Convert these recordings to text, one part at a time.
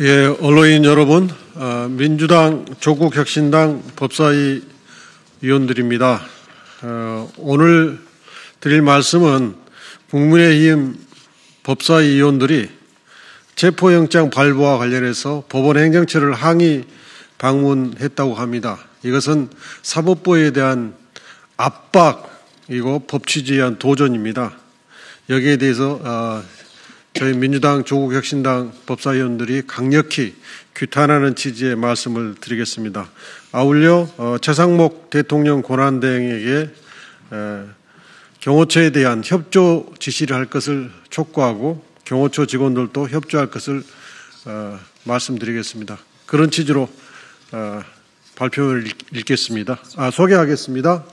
예, 언론인 여러분, 민주당, 조국혁신당 법사위 위원들입니다. 오늘 드릴 말씀은 국민의힘 법사위 위원들이 체포영장 발부와 관련해서 법원 행정처를 항의 방문했다고 합니다. 이것은 사법부에 대한 압박이고 법 취지에 의한 도전입니다. 여기에 대해서 저희 민주당, 조국혁신당 법사위원들이 강력히 규탄하는 취지의 말씀을 드리겠습니다. 아울러 최상목 대통령 권한대행에게 경호처에 대한 협조 지시를 할 것을 촉구하고 경호처 직원들도 협조할 것을 말씀드리겠습니다. 그런 취지로 발표를 읽겠습니다. 소개하겠습니다.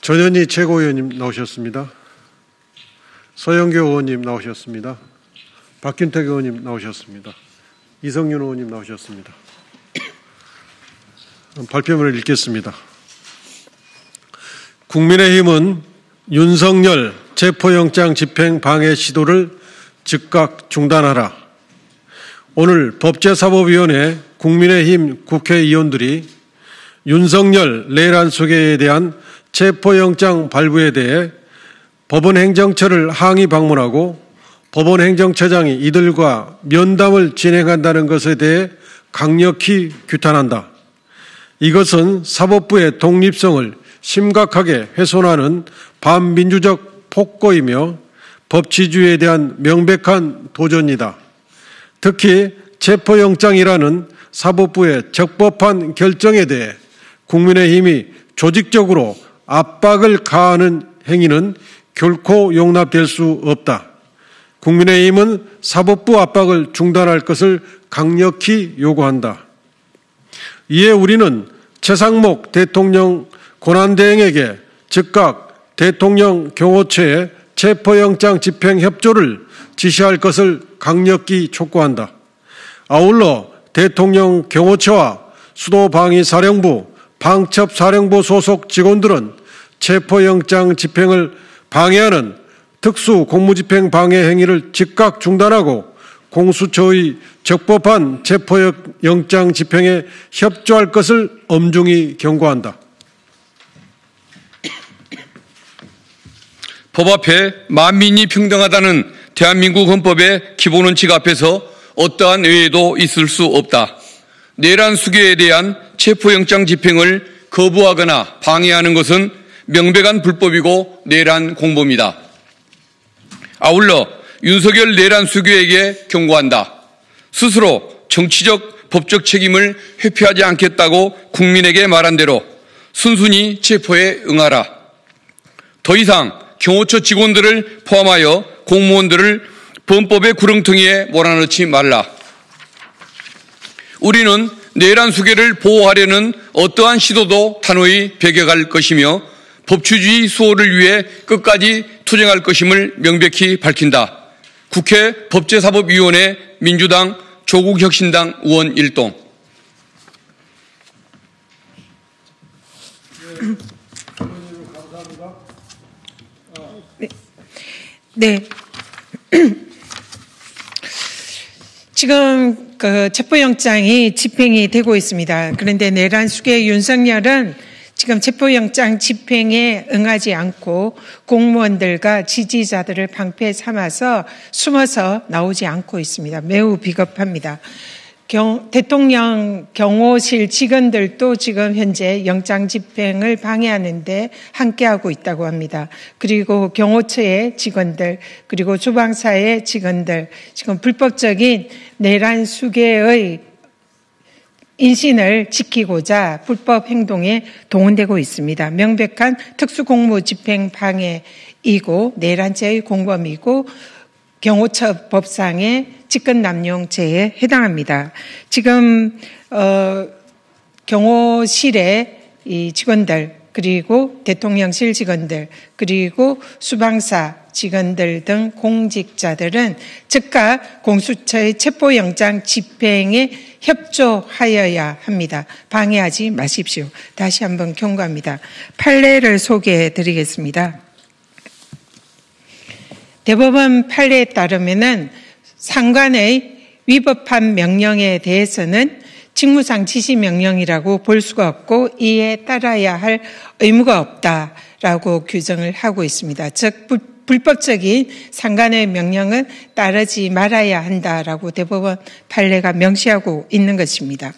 전현희 최고위원님 나오셨습니다. 서영교 의원님 나오셨습니다. 박균택 의원님 나오셨습니다. 이성윤 의원님 나오셨습니다. 발표문을 읽겠습니다. 국민의힘은 윤석열 체포영장 집행 방해 시도를 즉각 중단하라. 오늘 법제사법위원회 국민의힘 국회의원들이 윤석열 내란 수괴에 대한 체포영장 발부에 대해 법원 행정처를 항의 방문하고 법원 행정처장이 이들과 면담을 진행한다는 것에 대해 강력히 규탄한다. 이것은 사법부의 독립성을 심각하게 훼손하는 반민주적 폭거이며 법치주의에 대한 명백한 도전이다. 특히 체포영장이라는 사법부의 적법한 결정에 대해 국민의힘이 조직적으로 압박을 가하는 행위는 결코 용납될 수 없다. 국민의힘은 사법부 압박을 중단할 것을 강력히 요구한다. 이에 우리는 최상목 대통령 권한대행에게 즉각 대통령 경호처에 체포영장 집행 협조를 지시할 것을 강력히 촉구한다. 아울러 대통령 경호처와 수도방위사령부, 방첩사령부 소속 직원들은 체포영장 집행을 방해하는 특수 공무집행 방해 행위를 즉각 중단하고 공수처의 적법한 체포영장 집행에 협조할 것을 엄중히 경고한다. 법 앞에 만민이 평등하다는 대한민국 헌법의 기본 원칙 앞에서 어떠한 의외도 있을 수 없다. 내란 수괴에 대한 체포영장 집행을 거부하거나 방해하는 것은 명백한 불법이고 내란 공범이다. 아울러 윤석열 내란 수괴에게 경고한다. 스스로 정치적, 법적 책임을 회피하지 않겠다고 국민에게 말한 대로 순순히 체포에 응하라. 더 이상 경호처 직원들을 포함하여 공무원들을 범법의 구렁텅이에 몰아넣지 말라. 우리는 내란 수괴를 보호하려는 어떠한 시도도 단호히 배격할 것이며 법치주의 수호를 위해 끝까지 투쟁할 것임을 명백히 밝힌다. 국회 법제사법위원회 민주당 조국혁신당 의원 일동. 네. 지금 체포영장이 집행이 되고 있습니다. 그런데 내란 수괴 윤석열은 지금 체포영장 집행에 응하지 않고 공무원들과 지지자들을 방패 삼아서 숨어서 나오지 않고 있습니다. 매우 비겁합니다. 대통령 경호실 직원들도 지금 현재 영장 집행을 방해하는데 함께하고 있다고 합니다. 그리고 경호처의 직원들, 그리고 주방사의 직원들, 지금 불법적인 내란 수괴의 인신을 지키고자 불법 행동에 동원되고 있습니다. 명백한 특수공무 집행 방해이고 내란죄의 공범이고 경호처 법상의 직권남용죄에 해당합니다. 지금 경호실의 이 직원들 그리고 대통령실 직원들 그리고 수방사 직원들 등 공직자들은 즉각 공수처의 체포영장 집행에 협조하여야 합니다. 방해하지 마십시오. 다시 한번 경고합니다. 판례를 소개해 드리겠습니다. 대법원 판례에 따르면은 상관의 위법한 명령에 대해서는 직무상 지시명령이라고 볼 수가 없고 이에 따라야 할 의무가 없다라고 규정을 하고 있습니다. 즉 불법적인 상관의 명령은 따르지 말아야 한다라고 대법원 판례가 명시하고 있는 것입니다.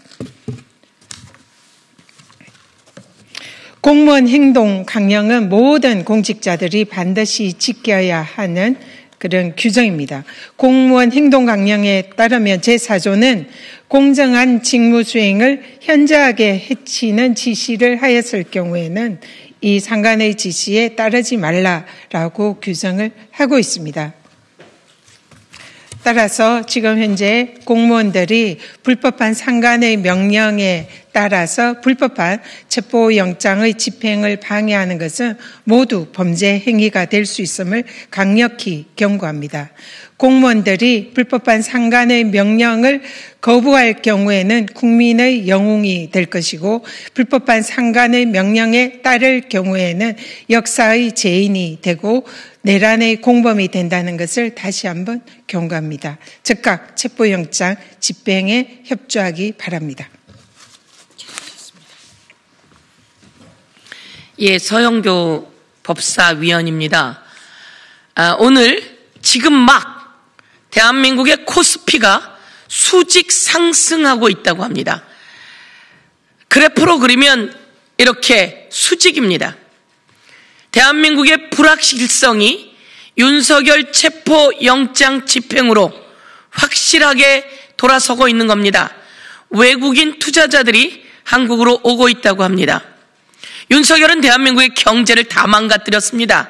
공무원 행동 강령은 모든 공직자들이 반드시 지켜야 하는 그런 규정입니다. 공무원 행동 강령에 따르면 제4조는 공정한 직무 수행을 현저하게 해치는 지시를 하였을 경우에는 이 상관의 지시에 따르지 말라라고 규정을 하고 있습니다. 따라서 지금 현재 공무원들이 불법한 상관의 명령에 따라서 불법한 체포영장의 집행을 방해하는 것은 모두 범죄 행위가 될 수 있음을 강력히 경고합니다. 공무원들이 불법한 상관의 명령을 거부할 경우에는 국민의 영웅이 될 것이고 불법한 상관의 명령에 따를 경우에는 역사의 죄인이 되고 내란의 공범이 된다는 것을 다시 한번 경고합니다. 즉각 체포영장 집행에 협조하기 바랍니다. 예, 서영교 법사위원입니다. 오늘 지금 막 대한민국의 코스피가 수직 상승하고 있다고 합니다. 그래프로 그리면 이렇게 수직입니다. 대한민국의 불확실성이 윤석열 체포영장 집행으로 확실하게 돌아서고 있는 겁니다. 외국인 투자자들이 한국으로 오고 있다고 합니다. 윤석열은 대한민국의 경제를 다 망가뜨렸습니다.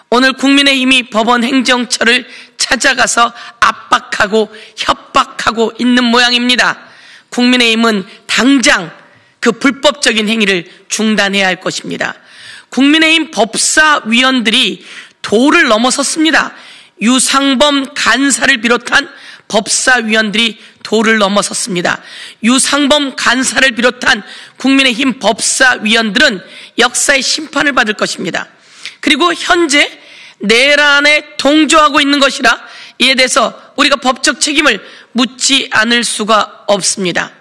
오늘 국민의힘이 법원 행정처를 찾아가서 압박하고 협박하고 있는 모양입니다. 국민의힘은 당장 그 불법적인 행위를 중단해야 할 것입니다. 국민의힘 법사위원들이 도를 넘어섰습니다. 유상범 간사를 비롯한 법사위원들이 도를 넘어섰습니다. 유상범 간사를 비롯한 국민의힘 법사위원들은 역사의 심판을 받을 것입니다. 그리고 현재 내란에 동조하고 있는 것이라 이에 대해서 우리가 법적 책임을 묻지 않을 수가 없습니다.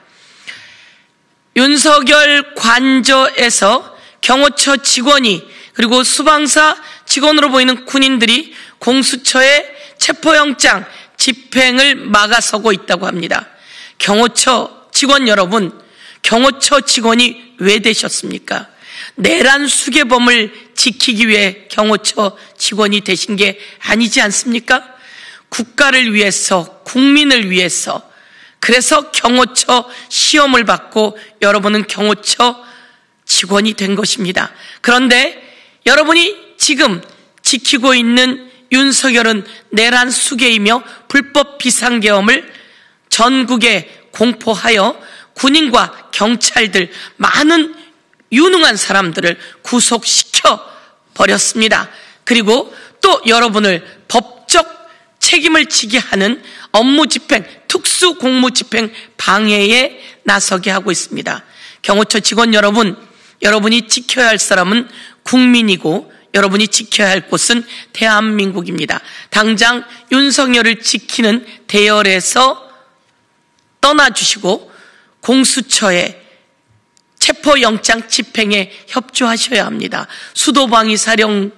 윤석열 관저에서 경호처 직원이 그리고 수방사 직원으로 보이는 군인들이 공수처의 체포영장 집행을 막아서고 있다고 합니다. 경호처 직원 여러분, 경호처 직원이 왜 되셨습니까? 내란 수괴범을 지키기 위해 경호처 직원이 되신 게 아니지 않습니까? 국가를 위해서, 국민을 위해서, 그래서 경호처 시험을 받고 여러분은 경호처 직원이 된 것입니다. 그런데 여러분이 지금 지키고 있는 윤석열은 내란 수괴이며 불법 비상계엄을 전국에 공포하여 군인과 경찰들, 많은 유능한 사람들을 구속시켜 버렸습니다. 그리고 또 여러분을 법적 책임을 지게 하는 업무집행, 특수공무집행 방해에 나서게 하고 있습니다. 경호처 직원 여러분, 여러분이 지켜야 할 사람은 국민이고 여러분이 지켜야 할 곳은 대한민국입니다. 당장 윤석열을 지키는 대열에서 떠나주시고 공수처에 체포영장 집행에 협조하셔야 합니다. 수도방위사령부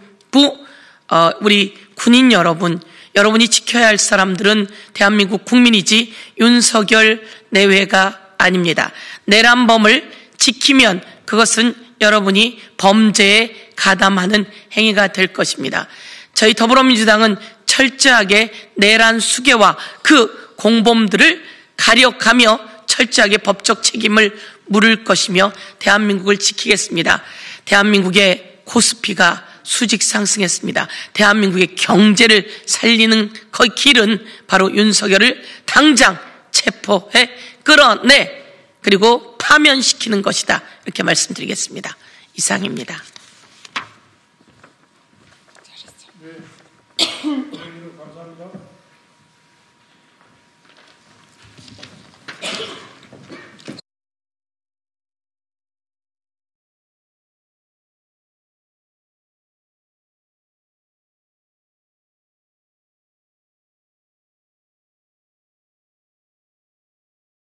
우리 군인 여러분, 여러분이 지켜야 할 사람들은 대한민국 국민이지 윤석열 내외가 아닙니다. 내란범을 지키면 그것은 여러분이 범죄에 가담하는 행위가 될 것입니다. 저희 더불어민주당은 철저하게 내란 수괴와 그 공범들을 가려가며 철저하게 법적 책임을 물을 것이며 대한민국을 지키겠습니다. 대한민국의 코스피가 수직 상승했습니다. 대한민국의 경제를 살리는 그 길은 바로 윤석열을 당장 체포해 끌어내 그리고 파면시키는 것이다. 이렇게 말씀드리겠습니다. 이상입니다. 네. 감사합니다.